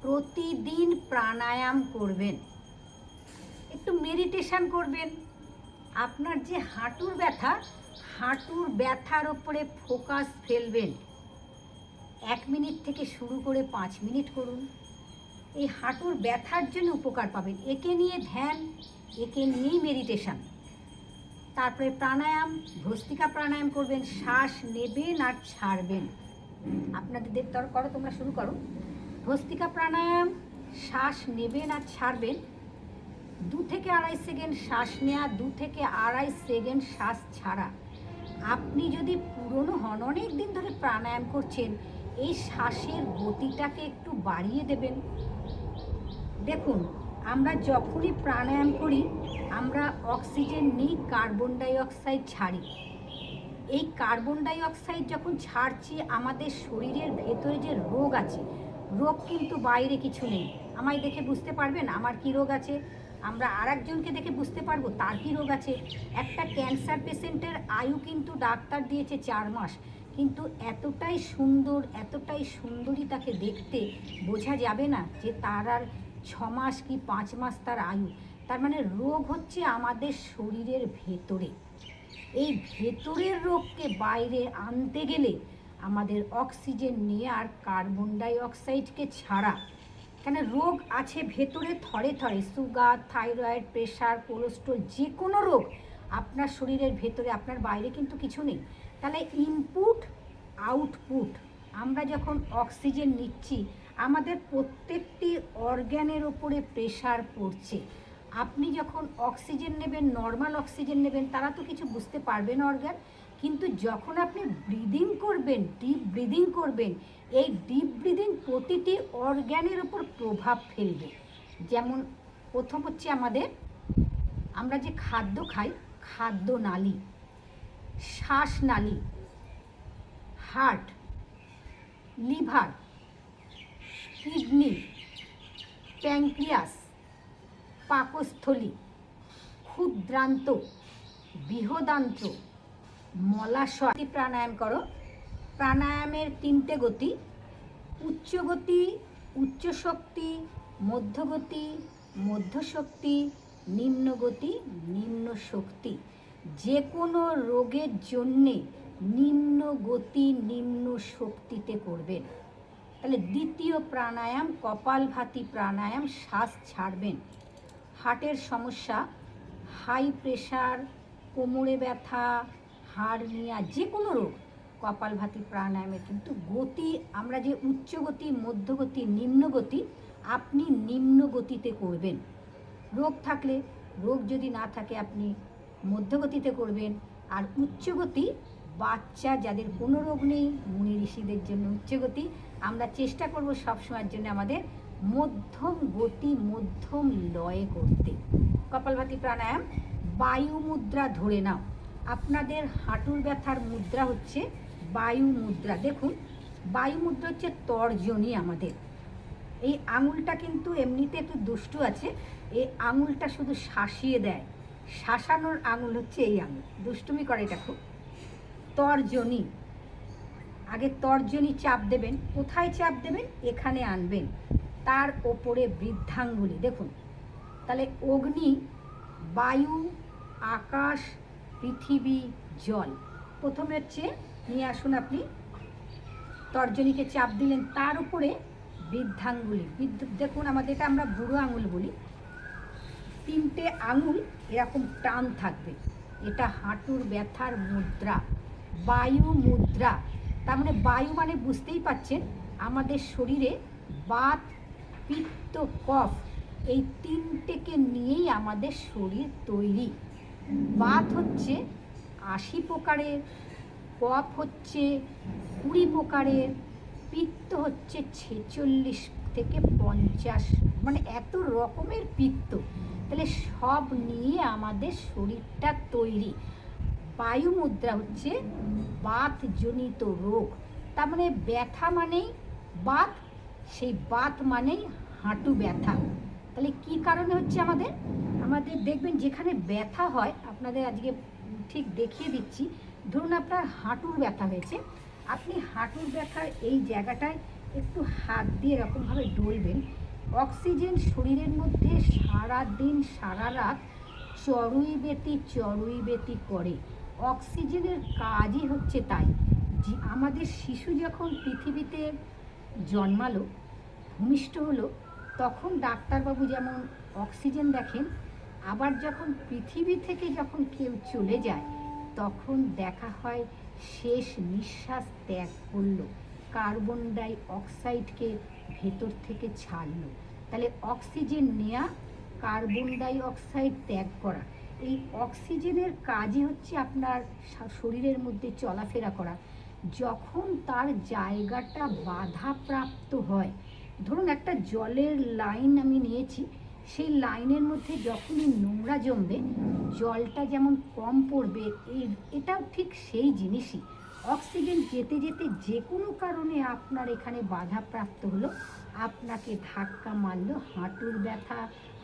প্রতিদিন প্রাণায়াম করবেন, একটু মেডিটেশন করবেন। আপনার যে হাঁটুর ব্যথার ওপরে ফোকাস ফেলবেন। 1 মিনিট থেকে শুরু করে 5 মিনিট করুন। এই হাঁটুর ব্যথার জন্য উপকার পাবেন। একে নিয়ে ধ্যান, একে নিয়েই মেডিটেশন। তারপরে প্রাণায়াম, ভস্ত্রিকা প্রাণায়াম করবেন। শ্বাস নেবেন আর ছাড়বেন। আপনাদের করো, তোমরা শুরু করো। ভস্ত্রিকা প্রাণায়াম, শ্বাস নেবেন আর ছাড়বেন। 2 থেকে 2.5 সেকেন্ড শ্বাস নেওয়া, 2 থেকে 2.5 সেকেন্ড শ্বাস ছাড়া। আপনি যদি পুরনো হন, অনেক দিন ধরে প্রাণায়াম করছেন, এই শ্বাসের গতিটাকে একটু বাড়িয়ে দেবেন। দেখুন, আমরা যখনই প্রাণায়াম করি আমরা অক্সিজেন নিই, কার্বন ডাই অক্সাইড ছাড়ি। এই কার্বন ডাই অক্সাইড যখন ছাড়ছি, আমাদের শরীরের ভেতরে যে রোগ আছে, রোগ কিন্তু বাইরে কিছু নেই। আমায় দেখে বুঝতে পারবেন আমার কি রোগ আছে, আমরা আরেকজনকে দেখে বুঝতে পারবো তার কি রোগ আছে। একটা ক্যান্সার পেশেন্টের আয়ু কিন্তু ডাক্তার দিয়েছে 4 মাস, কিন্তু এতটাই সুন্দর, এতটাই সুন্দরী তাকে দেখতে, বোঝা যাবে না যে তার আর 6 মাস কি 5 মাস তার আয়ু। তার মানে রোগ হচ্ছে আমাদের শরীরের ভেতরে। এই ভেতরের রোগকে বাইরে আনতে গেলে আমাদের অক্সিজেন নিয়ে আর কার্বন ডাই অক্সাইডকে ছাড়া। কেন, রোগ আছে ভেতরে থরে থরে, সুগার, থাইরয়েড, প্রেশার, কোলেস্ট্রল, যে কোনো রোগ আপনার শরীরের ভেতরে, আপনার বাইরে কিন্তু কিছু নেই। তাহলে ইনপুট আউটপুট, আমরা যখন অক্সিজেন নিচ্ছি আমাদের প্রত্যেকটি অর্গ্যানের ওপরে প্রেশার পড়ছে। আপনি যখন অক্সিজেন নেবেন, নর্মাল অক্সিজেন নেবেন, তারা তো কিছু বুঝতে পারবে না অর্গ্যান, কিন্তু যখন আপনি ব্রিদিং করবেন, ডিপ ব্রিদিং করবেন, এই ডিপ ব্রিদিং প্রতিটি অর্গ্যানের ওপর প্রভাব ফেলবে। যেমন প্রথম হচ্ছে আমরা যে খাদ্য খাই, খাদ্য নালী, শ্বাসনালী, হার্ট, লিভার, কিডনি, প্যাঙ্ক্রিয়াস, পাকস্থলী, ক্ষুদ্রান্ত, বৃহদান্ত্র, মলাশয়। প্রাণায়াম করো। প্রাণায়ামের 3টে গতি: উচ্চ গতি, উচ্চ শক্তি, মধ্যগতি, মধ্য শক্তি, নিম্ন গতি, নিম্ন শক্তি। যে কোনো রোগের জন্যে নিম্ন গতি, নিম্ন শক্তিতে করবেন। তাহলে দ্বিতীয় প্রাণায়াম কপালভাতি প্রাণায়াম, শ্বাস ছাড়বেন। হার্টের সমস্যা, হাই প্রেশার, কোমরে ব্যথা, হার্নিয়া, যে কোনো রোগ, কপালভাতি প্রাণায়ামে কিন্তু গতি, আমরা যে উচ্চ গতি, মধ্যগতি, নিম্ন গতি, আপনি নিম্ন গতিতে করবেন। রোগ থাকলে, রোগ যদি না থাকে আপনি মধ্যগতিতে করবেন। আর উচ্চগতি বাচ্চা যাদের কোনো রোগ নেই, মুনি ঋষিদের জন্য উচ্চগতি। আমরা চেষ্টা করব সবসময়ের জন্য আমাদের মধ্যম গতি, মধ্যম লয়ে করতে। কপালভাতি প্রাণায়াম, বায়ু মুদ্রা ধরে নাও। আপনাদের হাঁটুর ব্যথার মুদ্রা হচ্ছে বায়ু মুদ্রা। দেখুন, বায়ু মুদ্রা হচ্ছে তর্জনী। আমাদের এই আঙুলটা কিন্তু এমনিতে একটু দুষ্টু আছে, এই আঙুলটা শুধু শাসিয়ে দেয়। শাসানোর আঙুল হচ্ছে এই আঙুল, দুষ্টুমি করে এটা খুব। তর্জনী, আগে তর্জনী চাপ দেবেন। কোথায় চাপ দেবেন? এখানে আনবেন, তার ওপরে বৃদ্ধাঙ্গুলি। দেখুন, তাহলে অগ্নি, বায়ু, আকাশ, পৃথিবী, জল। প্রথমে হচ্ছে নিয়ে আসুন, আপনি তর্জনীকে চাপ দিলেন, তার উপরে বৃদ্ধাঙ্গুলি। দেখুন, আমাদের এটা আমরা বুড়ো আঙুল বলি। 3টে আঙুল এরকম টান থাকবে। এটা হাঁটুর ব্যথার মুদ্রা, বায়ু মুদ্রা। তার মানে বায়ু মানে বুঝতেই পাচ্ছেন, আমাদের শরীরে বাত, পিত্ত, কফ, এই 3টেকে নিয়েই আমাদের শরীর তৈরি। বাত হচ্ছে 80 প্রকারের, কফ হচ্ছে 20 প্রকারের, পিত্ত হচ্ছে 46 থেকে 50, মানে এত রকমের পিত্ত। তাহলে সব নিয়ে আমাদের শরীরটা তৈরি। বায়ু মুদ্রা হচ্ছে বাতজনিত রোগ। তার মানে ব্যথা মানেই বাত, সেই বাত মানেই হাঁটু ব্যথা। তাহলে কি কারণে হচ্ছে আমাদের দেখবেন যেখানে ব্যথা হয়, আপনাদের আজকে ঠিক দেখিয়ে দিচ্ছি। ধরুন আপনার হাঁটুর ব্যথা হয়েছে, আপনি হাঁটুর ব্যথার এই জায়গাটায় একটু হাত দিয়ে এরকমভাবে ডলবেন। অক্সিজেন শরীরের মধ্যে সারা দিন সারা রাত চড়ুইবেতি করে। অক্সিজেনের কাজই হচ্ছে তাই। যে আমাদের শিশু যখন পৃথিবীতে জন্মালো, ভূমিষ্ঠ হলো, তখন ডাক্তারবাবু যেমন অক্সিজেন দেখেন, আবার যখন পৃথিবী থেকে যখন কেউ চলে যায় তখন দেখা হয় শেষ নিঃশ্বাস ত্যাগ করলো, কার্বন ডাই অক্সাইডকে ভেতর থেকে ছাড়লো। তাহলে অক্সিজেন নেয়া, কার্বন ডাই অক্সাইড ত্যাগ করা, এই অক্সিজেনের কাজই হচ্ছে আপনার শরীরের মধ্যে চলাফেরা করা। যখন তার জায়গাটা বাধাপ্রাপ্ত হয়, ধরুন একটা জলের লাইন আমি নিয়েছি, সেই লাইনের মধ্যে যখনই নোংরা জমবে জলটা যেমন কম পড়বে, এটাও ঠিক সেই জিনিসই। অক্সিজেন যেতে যেতে যে কোনো কারণে আপনার এখানে বাধাপ্রাপ্ত হলো, আপনাকে ধাক্কা মারলো, হাঁটুর ব্যথা,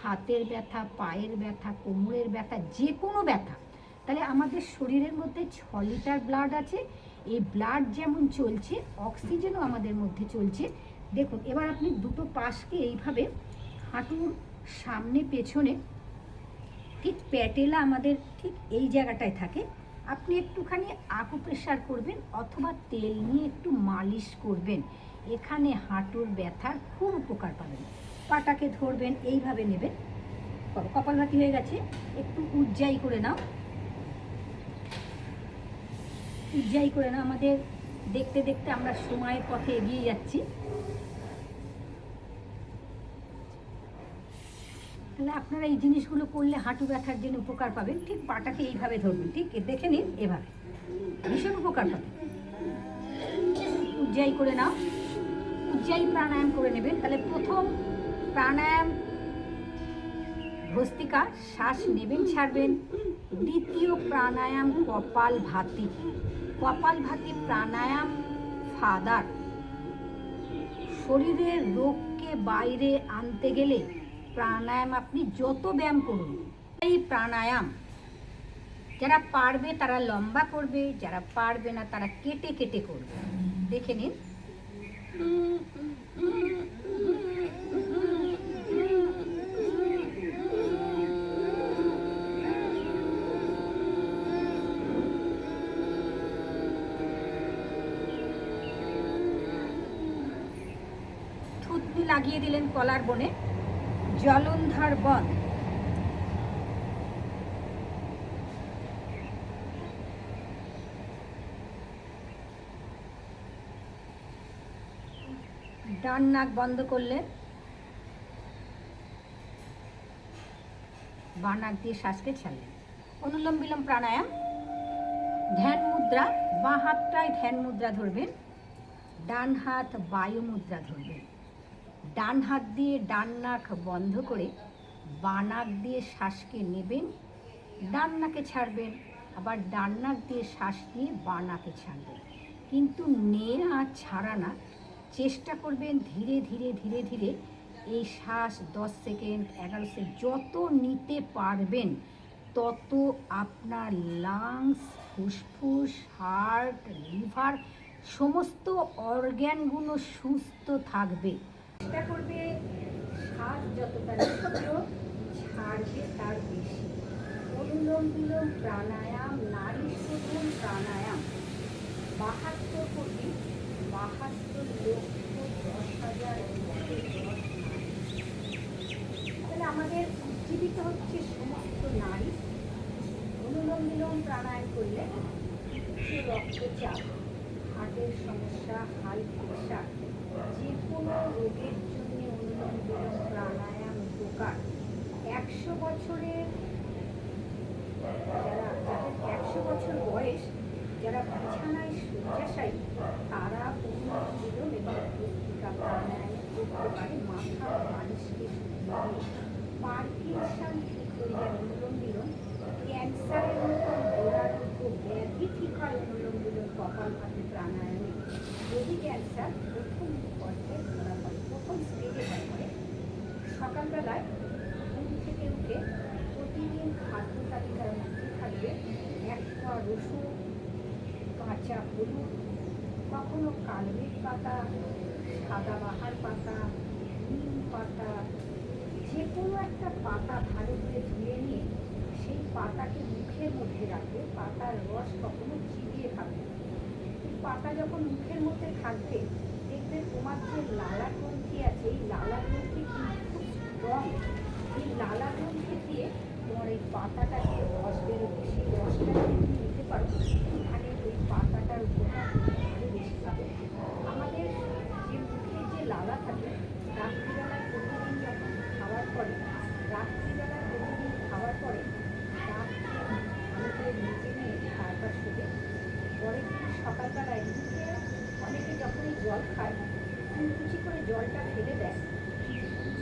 হাতের ব্যথা, পায়ের ব্যথা, কোমরের ব্যথা, যে কোনো ব্যথা। তাহলে আমাদের শরীরের মধ্যে 6 লিটার ব্লাড আছে, এই ব্লাড যেমন চলছে অক্সিজেনও আমাদের মধ্যে চলছে। দেখুন এবার আপনি দুটো পাশকে এইভাবে হাঁটুর সামনে পেছনে, ঠিক প্যাটেলা আমাদের ঠিক এই জায়গাটায় থাকে, আপনি একটুখানি আকুপ্রেশার করবেন অথবা তেল নিয়ে একটু মালিশ করবেন, এখানে হাঁটুর ব্যথার খুব উপকার পাবেন। পাটাকে ধরবেন, এইভাবে নেবেন, কপালভাতি হয়ে গেছে, একটু উজ্জাই করে নাও, উজ্জাই করে নাও। আমাদের দেখতে দেখতে আমরা সময়ের পথে এগিয়ে যাচ্ছি। তাহলে আপনারা এই জিনিসগুলো করলে হাঁটু ব্যথার জন্য উপকার পাবেন। ঠিক পাটাকে এইভাবে ধরবেন, ঠিক দেখে নিন, এভাবে ভীষণ উপকার পাবেন। উজ্জাই করে নাও, উজ্জাই প্রাণায়াম করে নেবেন। তাহলে প্রথম প্রাণায়াম ভস্ত্রিকা, শ্বাস নেবেন ছাড়বেন। দ্বিতীয় প্রাণায়াম কপালভাতি, কপালভাতি প্রাণায়াম ফাদার। শরীরের রোগকে বাইরে আনতে গেলে প্রাণায়াম আপনি যত ব্যায়াম করুন, এই প্রাণায়াম যারা পারবে তারা লম্বা করবে, যারা পারবে না তারা কেটে কেটে করবে। দেখে নিন। থুতনি লাগিয়ে দিলেন কলার বনে, জলন্ধর বন। ডান নাক বন্ধ করলেন, বাঁ নাক দিয়ে শ্বাসকে ছাড়লেন। অনুলোম বিলোম প্রাণায়াম, ধ্যান মুদ্রা, বাঁ হাতটায় ধ্যান মুদ্রা ধরবেন, ডান হাত বায়ু মুদ্রা ধরবেন। ডান হাত দিয়ে ডান নাক বন্ধ করে বাঁ নাক দিয়ে শ্বাসকে নেবেন, ডান নাকে ছাড়বেন, আবার ডান নাক দিয়ে শ্বাস নিয়ে বাঁ নাকে ছাড়বেন। কিন্তু নেয়া ছাড়া না, চেষ্টা করবেন ধীরে ধীরে ধীরে ধীরে এই শ্বাস 10 সেকেন্ড 11 সেকেন্ড যত নিতে পারবেন তত আপনার লাংস, ফুসফুস, হার্ট, লিভার সমস্ত অর্গ্যানগুলো সুস্থ থাকবে। চেষ্টা করবে শ্বাস যতটা নিচ্ছ ছাড়বে তার বেশি। অনুলোম বিলোম প্রাণায়াম, নারী শোধন প্রাণায়াম, 72 কোটি 72,10,000 তাহলে আমাদের উজ্জীবিত হচ্ছে সমস্ত নারী। অনুলোম বিলোম প্রাণায়াম করলে রক্তচাপ, হার্টের সমস্যা, হাই প্রেশার, যে কোনো রোগের জন্য অনুলোম বিলোম প্রাণায়াম উপকার। 100 বছরের যাদের 100 বছর বয়স, যারা বিছানায় শয্যাশায়ী, তারা অনুলোম বিলোম এবং ভস্ত্রিকা প্রাণায়াম করতে পারে। মাথা মালিশকে পার্কিনসন ঠিক হয়ে যায় অনুলোম বিলোম, ক্যান্সারের মতো দুরারোগ্য ব্যাধি ঠিক হয় অনুলোম বিলোম কপালভাতি প্রাণায়ামে। যদি ক্যান্সার প্রথম পর্যায়ে ধরা পড়ে, প্রথম স্টেজে ধরা পড়ে, সকালবেলায় ঘুম থেকে উঠে প্রতিদিন খাদ্য তালিকার মধ্যে থাকবে 1 কোয়া রসুন, কাঁচা হলুদ, কখনো কালমেঘ পাতা, সাদাবাহার পাতা, নিম পাতা, যে কোনো একটা পাতা ভালো করে ধুয়ে নিয়ে সেই পাতাকে মুখের মধ্যে রাখবে। পাতার রস কখনো চিবিয়ে খাবে। পাতা যখন মুখের মধ্যে থাকবে দেখবে তোমার যে লালা গ্রন্থি আছে, এই লালা গ্রন্থি কিন্তু খুব স্ট্রং। এই লালা গ্রন্থি দিয়ে তোমার এই পাতাটাকে রস বেরোবে। সেই রসটা যদি তুমি নিতে পারো তাহলে ওই পাতাটার উপকার আরও বেশি পাবে। আমাদের যে মুখের যে লালা থাকে, রাত্রিবেলায় প্রতিদিন যখন খাওয়ার পরে ভালো করে নিজে নিয়ে তারপর শুধু পরের দিন সকালবেলায় মুখে অনেকে যখনই জল খায় কুচি করে জলটা ফেলে দেয়।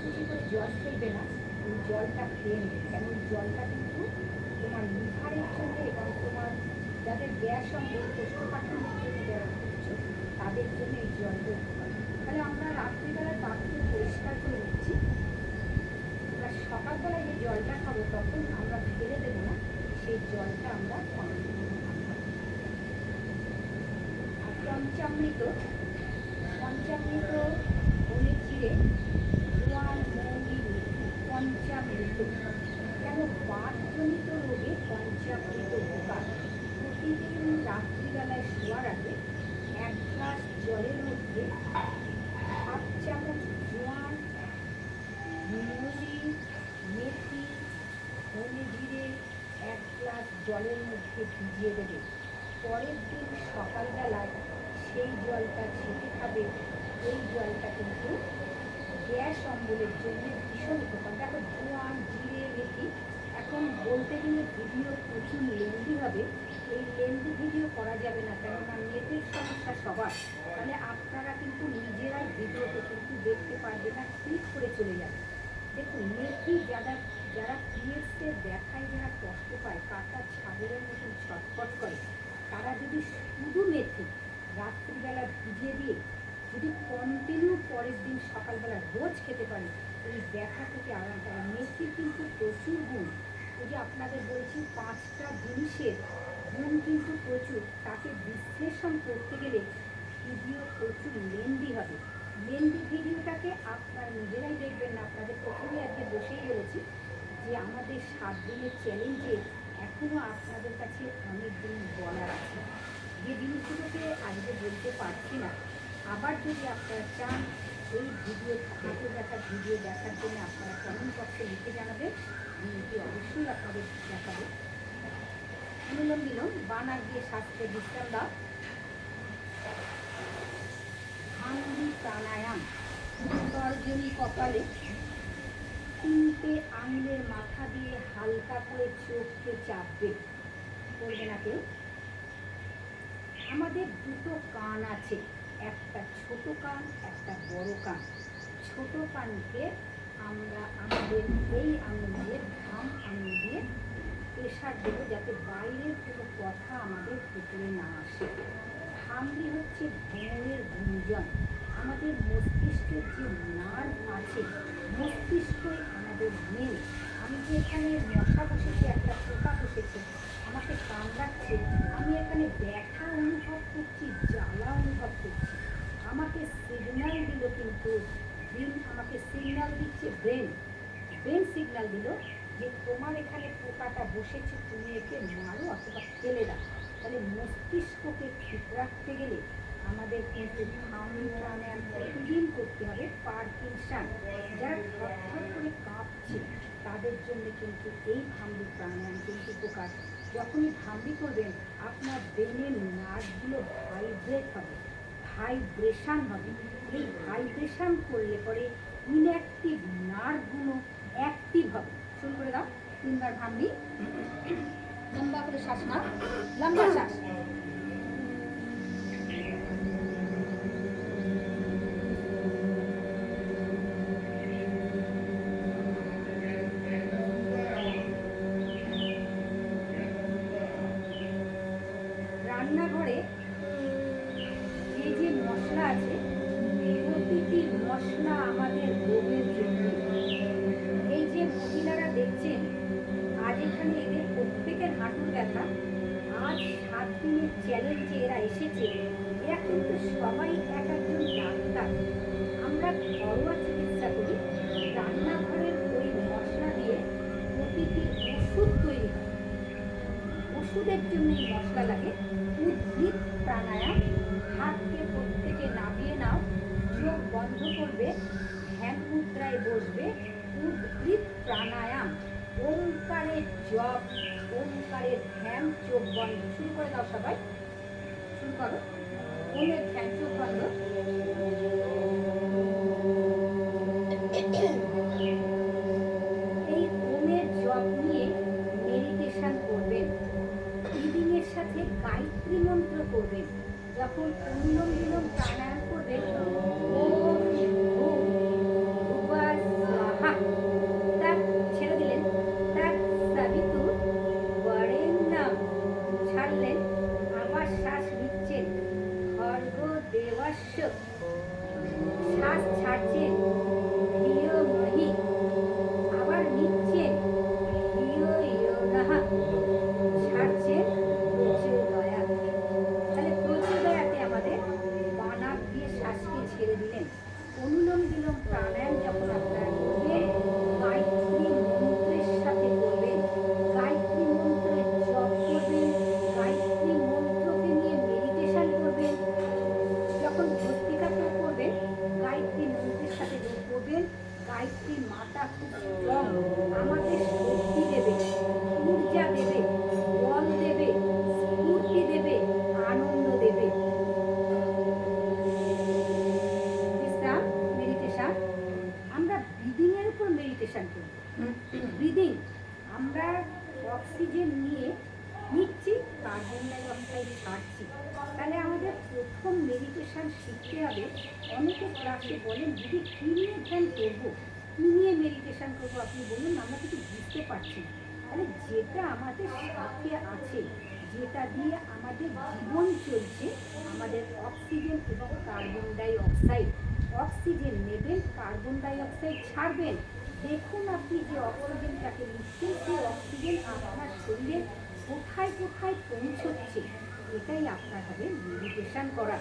কুচি করে জল ফেলবে না, ওই জলটা খেয়ে নেবে। কেন জলটা কিন্তু তোমার লিভারের জন্য এবং তোমার যাদের গ্যাস অম্বল কোষ্ঠকাঠিন্যের জন্য যারা ভুগছো তাদের জন্য এই জলটা উপকার। তাহলে আমরা রাত্রিবেলায় বাথরুম পরিষ্কার করে নিচ্ছি, আমরা সকালবেলায় যে জলটা খাবো তখন আমরা ফেলে দেবো না, সেই জলটা আমরা আর পঞ্চামৃত হলে জিরে, জোয়ান, মৌরি, পঞ্চামৃত। কেন বাতজনিত রোগে পঞ্চামৃত উপকার। প্রতিদিন রাত্রিবেলায় শোয়ার আগে 1 গ্লাস জলের মধ্যে 1/2 চামচ জোয়ান, মৌরি, মেথি, ধনে জিরে 1 গ্লাস জলের মধ্যে ভিজিয়ে দেবে। পরের দিন সকালবেলায় সেই জলটা ছেঁকে খাবে। এই জলটা কিন্তু গ্যাস অম্বলের জন্য ভীষণ উপকার। দেখো জোয়ান, জিরে, মেথি এখন বলতে গেলে ভিডিও প্রচুর লেন্দি হবে। এই লেন্দি ভিডিও করা যাবে না, কেননা নেটের সমস্যা সবার। তাহলে আপনারা কিন্তু নিজেরাই ভিডিওতে কিন্তু দেখতে পারবে না, ক্লিক করে চলে যাবে। দেখুন মেথি যারা পিরিয়ডসের ব্যথায় যারা কষ্ট পায়, কাটা ছাগলের মতন ছটফট করে, তারা যদি শুধু মেথি রাত্রিবেলা ভিজিয়ে দিয়ে যদি কন্টিনিউ পরের দিন সকালবেলা রোজ খেতে পারে, এই ব্যথা থেকে আরাম পায়। মেথির কিন্তু প্রচুর গুণ। ওই যে আপনাদের বলছি 5টা জিনিসের গুণ কিন্তু প্রচুর, তাকে বিশ্লেষণ করতে গেলে ভিডিও প্রচুর লেন্দি হবে। লেন্দি ভিডিওটাকে আপনারা নিজেরাই দেখবেন না। আপনাদের প্রথমে আজকে বসেই বলেছি যে আমাদের 7 দিনের চ্যালেঞ্জে এখনও আপনাদের কাছে অনেক জিনিস বলার আছে, যে জিনিসগুলোকে আজকে বলতে পারছি না। আবার যদি আপনারা চান এই ভিডিও হাঁটু ব্যথার ভিডিও দেখার জন্য আপনারা কমেন্ট বক্সে লিখে জানাবেন, ভিডিওটি অবশ্যই আপনাদের দেখাবো। অনুলোম বিলোম, বানার দিয়ে স্বাস্থ্যে বিশ্রাম দাও। ভান্ডি প্রাণায়াম, তর্জনী কপালে 3টে আঙুলের মাথা দিয়ে হালকা করে চোখকে চাপবে, করবে না কেউ। আমাদের 2টো কান আছে, একটা ছোট কান, একটা বড় কান। ছোট কানকে আমরা আমাদের এই আঙুল দিয়ে, থাম আঙুল দিয়ে প্রেশার দেবো যাতে বাইরের কোনো কথা আমাদের ভিতরে না আসে। থামলি হচ্ছে ভ্রমণের গুঞ্জন। আমাদের মস্তিষ্কের যে নার্ভ আছে, মস্তিষ্কই আমাদের মেন। আমি যে এখানে মশা বসেছে, একটা পোকা বসেছে, আমাকে কামড়াচ্ছে, আমি এখানে ব্যথা অনুভব করছি, জ্বালা অনুভব করছি। আমাকে সিগন্যাল দিল, কিন্তু ব্রেন আমাকে সিগন্যাল দিচ্ছে, ব্রেন সিগন্যাল দিল যে তোমার এখানে পোকাটা বসেছে, তুমি একে মারো অথবা ফেলে দাও। তাহলে মস্তিষ্ককে ঠিক রাখতে গেলে আমাদের কিন্তু ভামরি প্রাণায়াম প্রতিদিন করতে হবে। পার্কিনসন যারা থরথর করে কাঁপছে তাদের জন্য কিন্তু এই ভামরি প্রাণায়াম কিন্তু উপকার। যখনই ভামরি করবেন আপনার ব্রেনের নার্ভগুলো ভাইব্রেট হবে, ভাইব্রেশন হবে। এই ভাইব্রেশন করলে পরে ইনঅ্যাক্টিভ নার্ভগুলো অ্যাক্টিভ হবে। শুরু করে দাও 3বার ভামরি। লম্বা করে শ্বাস নাও, লম্বা শ্বাস। রান্নাঘরে যে মশলা আছে, প্রতিটি মশলা আমাদের রোগের জন্য। এই যে মহিলারা দেখছেন আজ এখানে এদের প্রত্যেকের হাঁটুর ব্যথা, আজ 7 দিনের চ্যালেঞ্জে এরা এসেছে। এরা কিন্তু সবাই এক একজন ডাক্তার। বন্ধ করবে, ধ্যান মুদ্রায় বসবে, উদ্ভিদ প্রাণায়াম, ওমকারের জপ, ওমকারের ধ্যান, চোখ বন্ধ। শুরু করে দাও সবাই, শুরু করো। ওমের ধ্যান, চোখ বন্ধ। এই ওমের জপ নিয়ে মেডিটেশন করবেন, ব্রিদিংয়ের সাথে গায়ত্রী মন্ত্র করবেন। যখন অনুলোম বিলোম প্রাণায়াম করবেন, ওম ভূর্ভুবঃ স্বাহা, তার ছেড়ে দিলেন, তার সাবিতু বরেণ্যম ছাড়লেন, আবার শ্বাস নিচ্ছেন, ভর্গো দেবস্য, শ্বাস ছাড়ছেন, ধিয়োমহি, আবার নিচ্ছেন, ধিয়ো ইয়ো নঃ, ছাড়ছেন, প্রচোদয়া। তাহলে প্রচোদয়াতে আমাদের বানাক দিয়ে শ্বাসকে ছেড়ে দিলেন। অনুলোম বিলোম প্রাণায়াম যখন আপনারা করবেন, গায়ত্রী মন্ত্রের সাথে করবেন, গায়ত্রী মন্ত্রের জপ করবেন, গায়ত্রী মন্ত্রকে নিয়ে মেডিটেশন করবেন। যখন ভস্ত্রিকাতেও করবেন, গায়ত্রী মন্ত্রের সাথে যোগ করবেন। গায়ত্রী মাতা খুব স্ট্রং, আমাদের শক্তি দেবে, ঊর্জা দেবে, বল দেবে, স্ফূর্তি দেবে, আনন্দ দেবে। বিশ্রাম, মেডিটেশন। আমরা ব্রিদিং এর উপর মেডিটেশন করব। ব্রিদিং, আমরা অক্সিজেন নিচ্ছি, কার্বন ডাই অক্সাইড ছাড়ছি। তাহলে আমাদের প্রথম মেডিটেশন শিখতে হবে। অনেকে ক্লাসে বলেন, দিদি কী নিয়ে ধ্যান করবো, কী নিয়ে মেডিটেশন করবো, আপনি বলুন, আমরা কিছু বুঝতে পারছি না। তাহলে যেটা আমাদের সাথে আছে, যেটা দিয়ে আমাদের জীবন চলছে, আমাদের অক্সিজেন এবং কার্বন ডাই অক্সাইড, অক্সিজেন নেবেন, কার্বন ডাই অক্সাইড ছাড়বেন। দেখুন আপনি যে অক্সিজেনটাকে নিচ্ছেন, সেই অক্সিজেন আপনার শরীরে কোথায় কোথায় পৌঁছচ্ছে, এটাই আপনার হবে মেডিটেশন করা।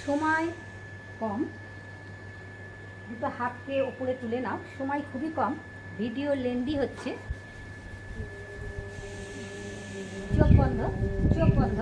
সময় কম, দুটো হাতকে ওপরে তুলে নাও, সময় খুবই কম, ভিডিও লেন্দি হচ্ছে। চোখ বন্ধ, চোখ বন্ধ।